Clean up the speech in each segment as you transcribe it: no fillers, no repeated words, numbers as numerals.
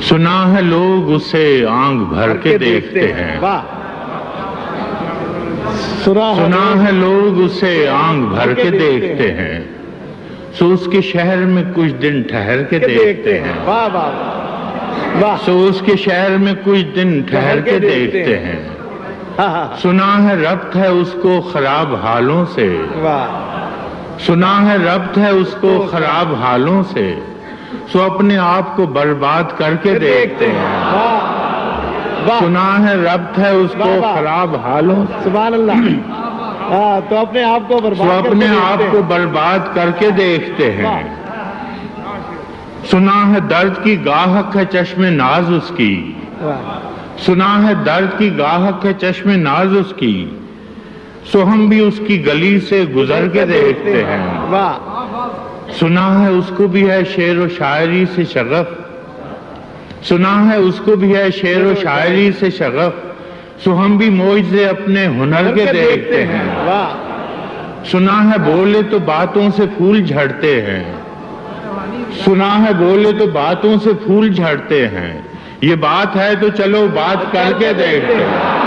سنا ہے لوگ اسے آنکھ بھر کے دیکھتے ہیں، سنا ہے لوگ اسے آنکھ بھر کے دیکھتے ہیں، سو اس کے شہر میں کچھ دن ٹھہر کے دیکھتے ہیں، سو اس کے شہر میں کچھ دن ٹھہر کے دیکھتے ہیں، سنا ہے ربط ہے اس کو خراب حالوں سے، سنا ہے ربط ہے اس کو خراب حالوں سے، سو اپنے آپ کو برباد کر کے دیکھتے ہیں، سنا ہے ربط ہے اس کو خراب حالوں سے، سبحان اللہ، تو اپنے آپ کو سو اپنے آپ کو برباد کر کے دیکھتے ہیں، سنا ہے درد کی گاہک ہے چشم ناز اس کی، سنا ہے درد کی گاہک ہے چشم ناز اس کی، سو ہم بھی اس کی گلی سے گزر کے دیکھتے ہیں، سنا ہے اس کو بھی ہے شعر و شاعری سے شغف، سنا ہے اس کو بھی ہے شعر و شاعری سے شغف، سو ہم بھی معجزے اپنے ہنر کے دیکھتے ہیں، سنا ہے بولے تو باتوں سے پھول جھڑتے ہیں، سنا ہے بولے تو باتوں سے پھول جھڑتے ہیں، یہ بات ہے تو چلو بات کر کے دیکھتے ہیں،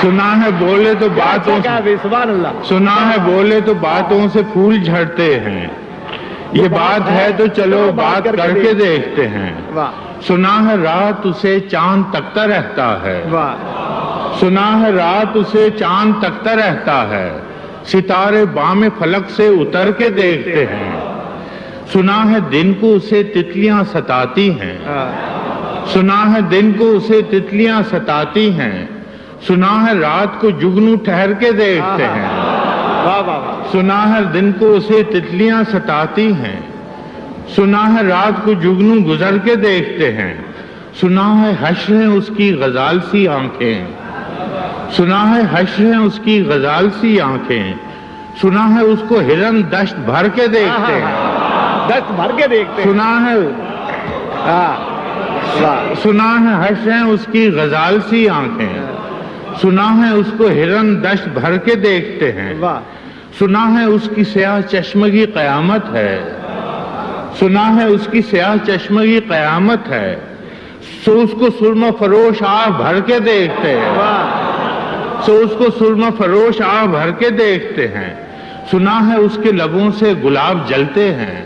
سنا ہے بولے تو باتوں سے، سنا ہے بولے تو باتوں سے پھول جھڑتے ہیں، یہ بات ہے تو چلو بات کر کے دیکھتے ہیں، سنا ہے رات اسے چاند تکتا رہتا ہے، سنا ہے رات اسے چاند تکتا رہتا ہے، ستارے بام فلک سے اتر کے دیکھتے ہیں، سنا ہے دن کو اسے تتلیاں ستاتی ہیں، سنا ہے دن کو اسے تتلیاں ستاتی ہیں، سنا ہے رات کو جگنو ٹھہر کے دیکھتے ہیں، سنا ہے دن کو اسے تتلیاں ستاتی ہیں، سنا ہے رات کو جگنو گزر کے دیکھتے ہیں، سنا ہے حشر ہیں اس کی غزال سی آنکھیں، سنا ہے حشر ہیں اس کی غزال سی آنکھیں، سنا ہے اس کو ہرن دشت بھر کے دیکھتے ہیں، دست بھر کے دیکھتے ہیں، سنا ہے سنا ہے حشر ہیں اس کی غزال سی آنکھیں، سنا ہے اس کو ہرن دشت بھر کے دیکھتے ہیں، سنا ہے اس کی سیاہ چشمگی قیامت ہے، سنا ہے اس کی سیاہ چشمگی قیامت ہے، سو اس کو سرمہ فروش آہ بھر کے دیکھتے ہیں، سو اس کو سرمہ فروش آہ بھر کے دیکھتے ہیں، سنا ہے اس کے لبوں سے گلاب جلتے ہیں،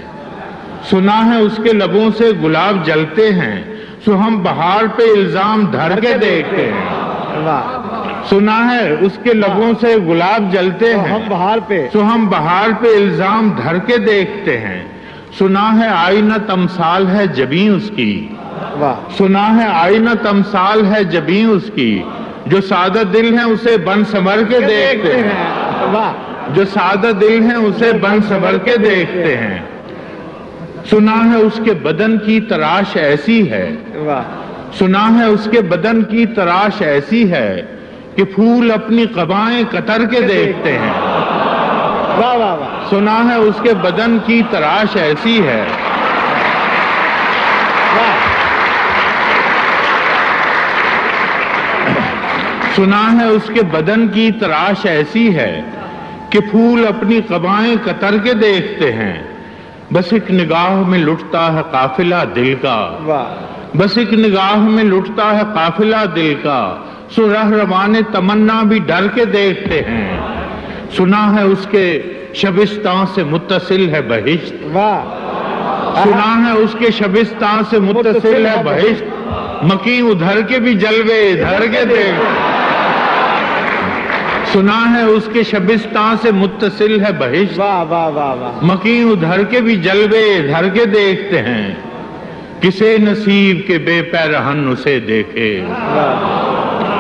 سنا ہے اس کے لبوں سے گلاب جلتے ہیں، سو ہم بہار پہ الزام دھر کے دیکھتے ہیں، سنا ہے اس کے لبوں سے گلاب جلتے ہیں، سو ہم بہار پہ الزام دھر کے دیکھتے ہیں، سنا ہے آئینہ تمثال ہے جبیں اس کی، سنا ہے آئینہ تمثال ہے جبیں اس کی، جو سادہ دل ہیں اسے بن سنور کے دیکھتے ہیں، جو سادہ دل ہیں اسے بن سنور کے دیکھتے ہیں، سنا ہے اس کے بدن کی تراش ایسی ہے، سنا ہے اس کے بدن کی تراش ایسی ہے کہ پھول اپنی قبائیں قطر کے دیکھتے ہیں، سنا ہے اس کے بدن کی تراش ایسی ہے، سنا ہے اس کے بدن کی تراش ایسی ہے کہ پھول اپنی قبائیں قطر کے دیکھتے ہیں، بس ایک نگاہ میں لٹتا ہے قافلہ دل کا، بس ایک نگاہ میں لٹتا ہے قافلہ دل کا، سو رہروان تمنا بھی ڈر کے دیکھتے ہیں، سنا ہے اس کے شبستان سے متصل ہے بہشت، سنا ہے اس کے شبستان سے متصل ہے بہشت، مکیں ادھر کے بھی جلوے ادھر کے دیکھتے ہیں، سنا ہے اس کے شبستان سے متصل ہے بہشت، مکیں ادھر کے بھی جلوے ادھر کے دیکھتے ہیں، کسے نصیب کے بے پیرہن اسے دیکھے،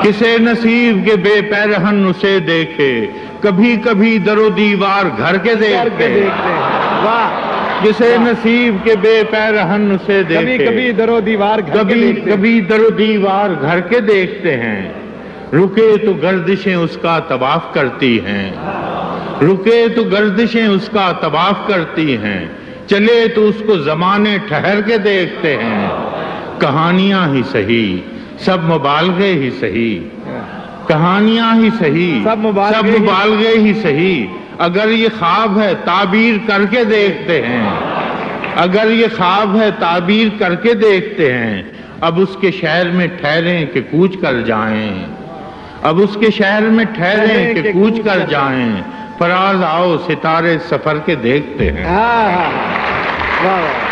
کسے نصیب کے بے پیرہن اسے دیکھے، کبھی کبھی در و دیوار گھر کے دیکھتے ہیں، کسے نصیب کے بے پیرہن اسے دیکھے، کبھی در و دیوار کبھی در و دیوار گھر کے دیکھتے ہیں، رکے تو گردشیں اس کا طواف کرتی ہیں، رکے تو گردشیں اس کا طواف کرتی ہیں، چلے تو اس کو زمانے ٹھہر کے دیکھتے ہیں، کہانیاں ہی سہی سب مبالغے ہی سہی، کہانیاں ہی سہی سب مبالغے ہی سہی، اگر یہ خواب ہے تعبیر کر کے دیکھتے ہیں، اگر یہ خواب ہے تعبیر کر کے دیکھتے ہیں، اب اس کے شہر میں ٹھہریں کہ کوچ کر جائیں، اب اس کے شہر میں ٹھہریں کہ کوچ کر جائیں، فراز آؤ ستارے سفر کے دیکھتے ہیں۔ واہ واہ